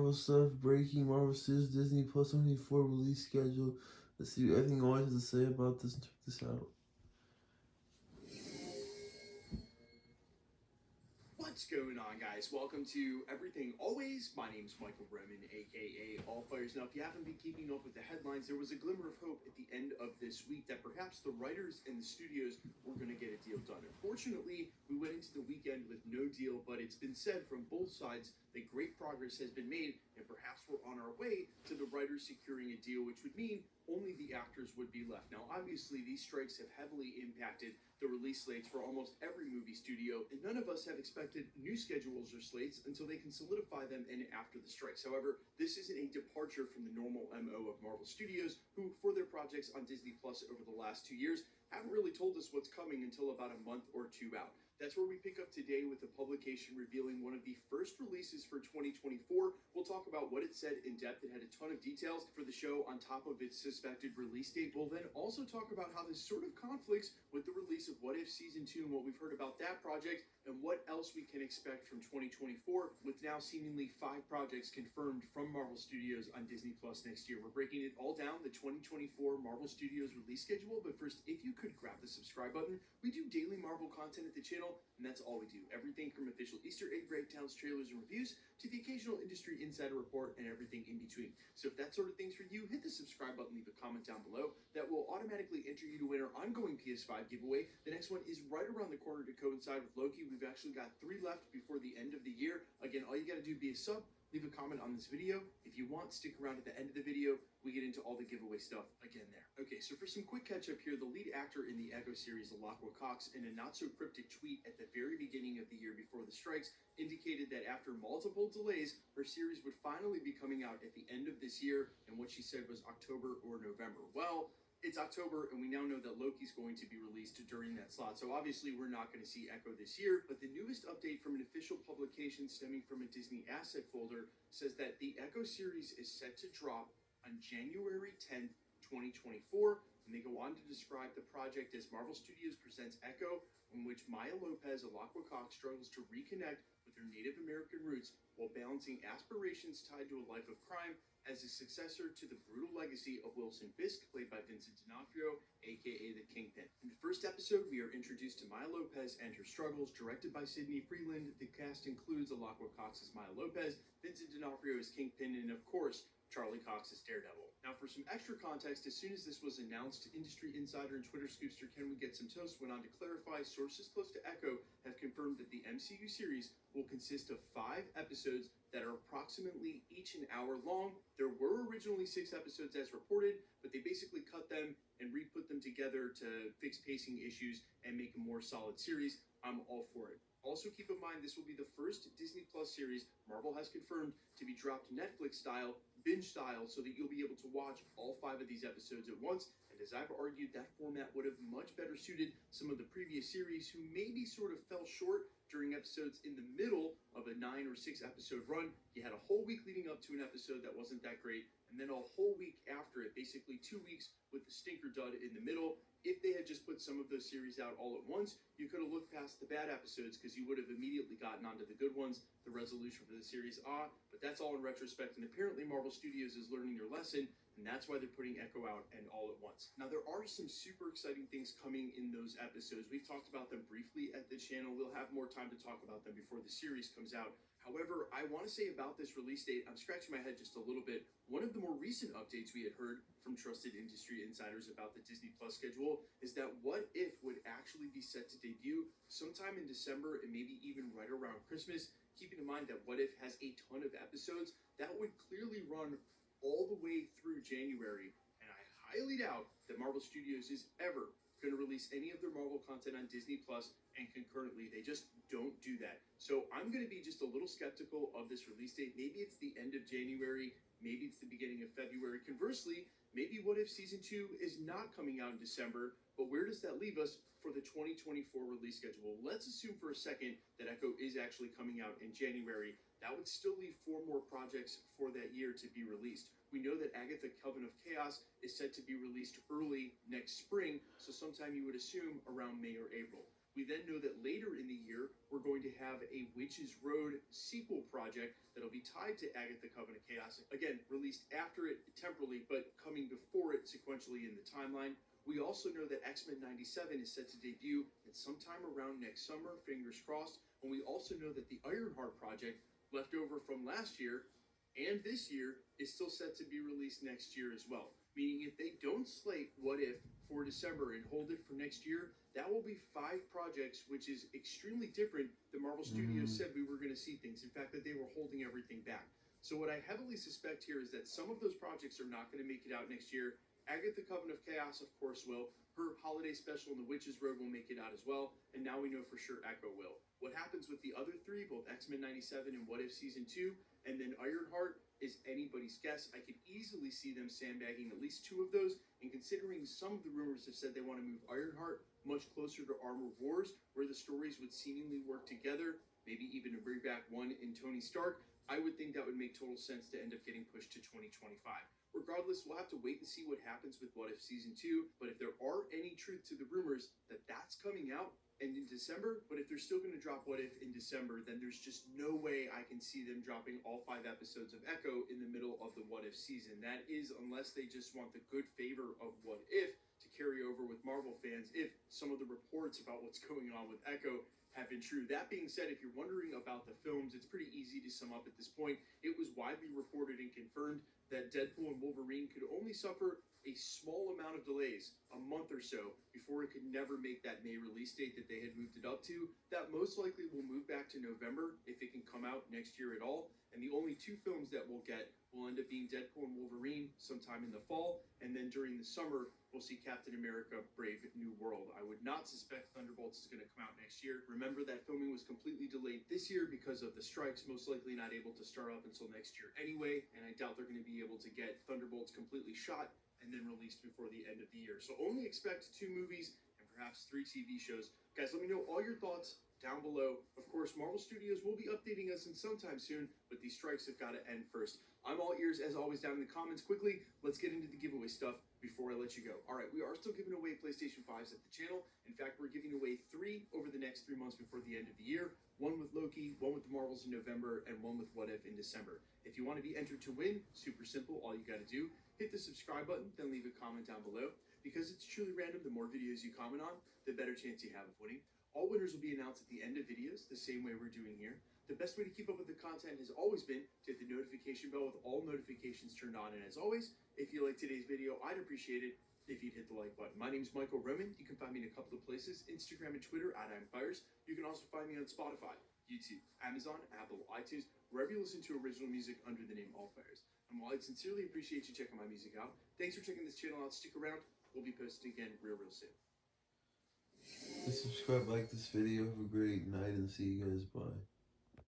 Marvel stuff, breaking Marvel Studios Disney Plus 24 release schedule. Let's see what everything always has to say about this and check this out. What's going on, guys? Welcome to Everything Always. My name is Michael Bremen, aka All Fires. Now, if you haven't been keeping up with the headlines, there was a glimmer of hope at the end of this week that perhaps the writers and the studios were going to get a deal done. Unfortunately, we went into the weekend with no deal, but it's been said from both sides that great progress has been made, and perhaps we're on our way to the writers securing a deal, which would mean only the actors would be left. Now, obviously, these strikes have heavily impacted the release slates for almost every movie studio, and none of us have expected new schedules or slates until they can solidify them and after the strikes. However, this isn't a departure from the normal MO of Marvel Studios, who, for their projects on Disney Plus over the last 2 years, haven't really told us what's coming until about a month or two out. That's where we pick up today with the publication revealing one of the first releases for 2024. We'll talk about what it said in depth. It had a ton of details for the show on top of its suspected release date. We'll then also talk about how this sort of conflicts with the release of What If Season 2 and what we've heard about that project, and what else we can expect from 2024 with now seemingly 5 projects confirmed from Marvel Studios on Disney Plus next year. We're breaking it all down, the 2024 Marvel Studios release schedule. But first, if you could grab the subscribe button. We do daily Marvel content at the channel, and that's all we do. Everything from official Easter egg breakdowns, trailers, and reviews to the occasional industry insider report and everything in between. So if that sort of thing's for you, hit the subscribe button, leave a comment down below. That will automatically enter you to win our ongoing PS5 giveaway. The next one is right around the corner to coincide with Loki. We've actually got 3 left before the end of the year. Again, all you got to do is be a sub, leave a comment on this video. If you want, stick around at the end of the video. We get into all the giveaway stuff again there. Okay, so for some quick catch up here, the lead actor in the Echo series, Alakwa Cox, in a not so cryptic tweet at the very beginning of the year before the strikes, indicated that after multiple delays, her series would finally be coming out at the end of this year, and what she said was October or November. Well, it's October, and we now know that Loki's going to be released during that slot. So obviously, we're not going to see Echo this year. But the newest update from an official publication stemming from a Disney asset folder says that the Echo series is set to drop on January 10th, 2024. And they go on to describe the project as Marvel Studios presents Echo, in which Maya Lopez, Alakwa Cox, struggles to reconnect with her Native American roots while balancing aspirations tied to a life of crime as a successor to the brutal legacy of Wilson Fisk, played by Vincent D'Onofrio, aka the Kingpin. In the first episode, we are introduced to Maya Lopez and her struggles, directed by Sidney Freeland. The cast includes Alakwa Cox as Maya Lopez, Vincent D'Onofrio as Kingpin, and of course, Charlie Cox as Daredevil. Now, for some extra context, as soon as this was announced, industry insider and Twitter scoopster Can We Get Some Toast went on to clarify sources close to Echo have confirmed that the MCU series will consist of 5 episodes that are approximately each an hour long. There were originally 6 episodes as reported, but they basically cut them and re-put them together to fix pacing issues and make a more solid series. I'm all for it. Also keep in mind, this will be the first Disney Plus series Marvel has confirmed to be dropped Netflix style, binge style, so that you'll be able to watch all 5 of these episodes at once. And as I've argued, that format would have much better suited some of the previous series who maybe sort of fell short during episodes in the middle of a 9 or 6 episode run. You had a whole week leading up to an episode that wasn't that great, and then a whole week after it, basically 2 weeks with the stinker dud in the middle. If they had just put some of those series out all at once, you could have looked past the bad episodes because you would have immediately gotten onto the good ones, the resolution for the series. But that's all in retrospect, and apparently Marvel Studios is learning their lesson, and that's why they're putting Echo out and all at once. Now, there are some super exciting things coming in those episodes. We've talked about them briefly at the channel. We'll have more time to talk about them before the series comes out. However, I want to say about this release date, I'm scratching my head just a little bit. One of the more recent updates we had heard from trusted industry insiders about the Disney Plus schedule is that What If would actually be set to debut sometime in December and maybe even right around Christmas. Keeping in mind that What If has a ton of episodes, that would clearly run all the way through January. And I highly doubt that Marvel Studios is ever going to release any of their Marvel content on Disney Plus and concurrently. They just don't do that. So I'm going to be just a little skeptical of this release date. Maybe it's the end of January, maybe it's the beginning of February. Conversely, maybe What If Season 2 is not coming out in December, but where does that leave us for the 2024 release schedule? Let's assume for a second that Echo is actually coming out in January. That would still leave 4 more projects for that year to be released. We know that Agatha Coven of Chaos is set to be released early next spring, so sometime you would assume around May or April. We then know that later in the year, we're going to have a Witch's Road sequel project that'll be tied to Agatha Coven of Chaos. Again, released after it temporally, but coming before it sequentially in the timeline. We also know that X-Men 97 is set to debut at sometime around next summer, fingers crossed. And we also know that the Ironheart project, left over from last year and this year, is still set to be released next year as well. Meaning if they don't slate What If for December and hold it for next year, that will be 5 projects, which is extremely different than Marvel Studios said we were going to see things. In fact, that they were holding everything back. So what I heavily suspect here is that some of those projects are not going to make it out next year. Agatha Coven of Chaos, of course, will. Her holiday special in the Witch's Road will make it out as well. And now we know for sure Echo will. What happens with the other 3, both X-Men 97 and What If Season 2, and then Ironheart, is anybody's guess. I could easily see them sandbagging at least 2 of those, and considering some of the rumors have said they want to move Ironheart much closer to Armor Wars, where the stories would seemingly work together, maybe even to bring back one in Tony Stark, I would think that would make total sense to end up getting pushed to 2025. Regardless, we'll have to wait and see what happens with What If Season 2, but if there are any truth to the rumors that that's coming out and in December, but if they're still going to drop What If in December, then there's just no way I can see them dropping all 5 episodes of Echo in the middle of the What If season. That is, unless they just want the good favor of What If to carry over with Marvel fans, if some of the reports about what's going on with Echo have been true. That being said, if you're wondering about the films, it's pretty easy to sum up at this point. It was widely reported and confirmed that Deadpool and Wolverine could only suffer a small amount of delays, a month or so, before it could never make that May release date that they had moved it up to. That most likely will move back to November if it can come out next year at all. And the only 2 films that we'll get will end up being Deadpool and Wolverine sometime in the fall, and then during the summer, we'll see Captain America Brave New World. I would not suspect Thunderbolts is going to come out next year. Remember that filming was completely delayed this year because of the strikes, most likely not able to start up until next year anyway, and I doubt they're going to be able to get Thunderbolts completely shot and then released before the end of the year. So only expect 2 movies and perhaps 3 TV shows. Guys, let me know all your thoughts down below. Of course, Marvel Studios will be updating us in sometime soon, but these strikes have got to end first. I'm all ears, as always, down in the comments. Quickly, let's get into the giveaway stuff before I let you go. All right, we are still giving away PlayStation 5s at the channel. In fact, we're giving away 3 over the next 3 months before the end of the year. 1 with Loki, 1 with the Marvels in November, and 1 with What If in December. If you want to be entered to win, super simple. All you got to do, hit the subscribe button, then leave a comment down below. Because it's truly random, the more videos you comment on, the better chance you have of winning. All winners will be announced at the end of videos, the same way we're doing here. The best way to keep up with the content has always been to hit the notification bell with all notifications turned on. And as always, if you like today's video, I'd appreciate it if you'd hit the like button. My name's Michael Roman. You can find me in a couple of places, Instagram and Twitter at @I'mFires. You can also find me on Spotify, YouTube, Amazon, Apple, iTunes, wherever you listen to original music under the name All Fires. And while I'd sincerely appreciate you checking my music out, thanks for checking this channel out. Stick around. We'll be posting again real soon. Please subscribe, like this video. Have a great night, and see you guys. Bye.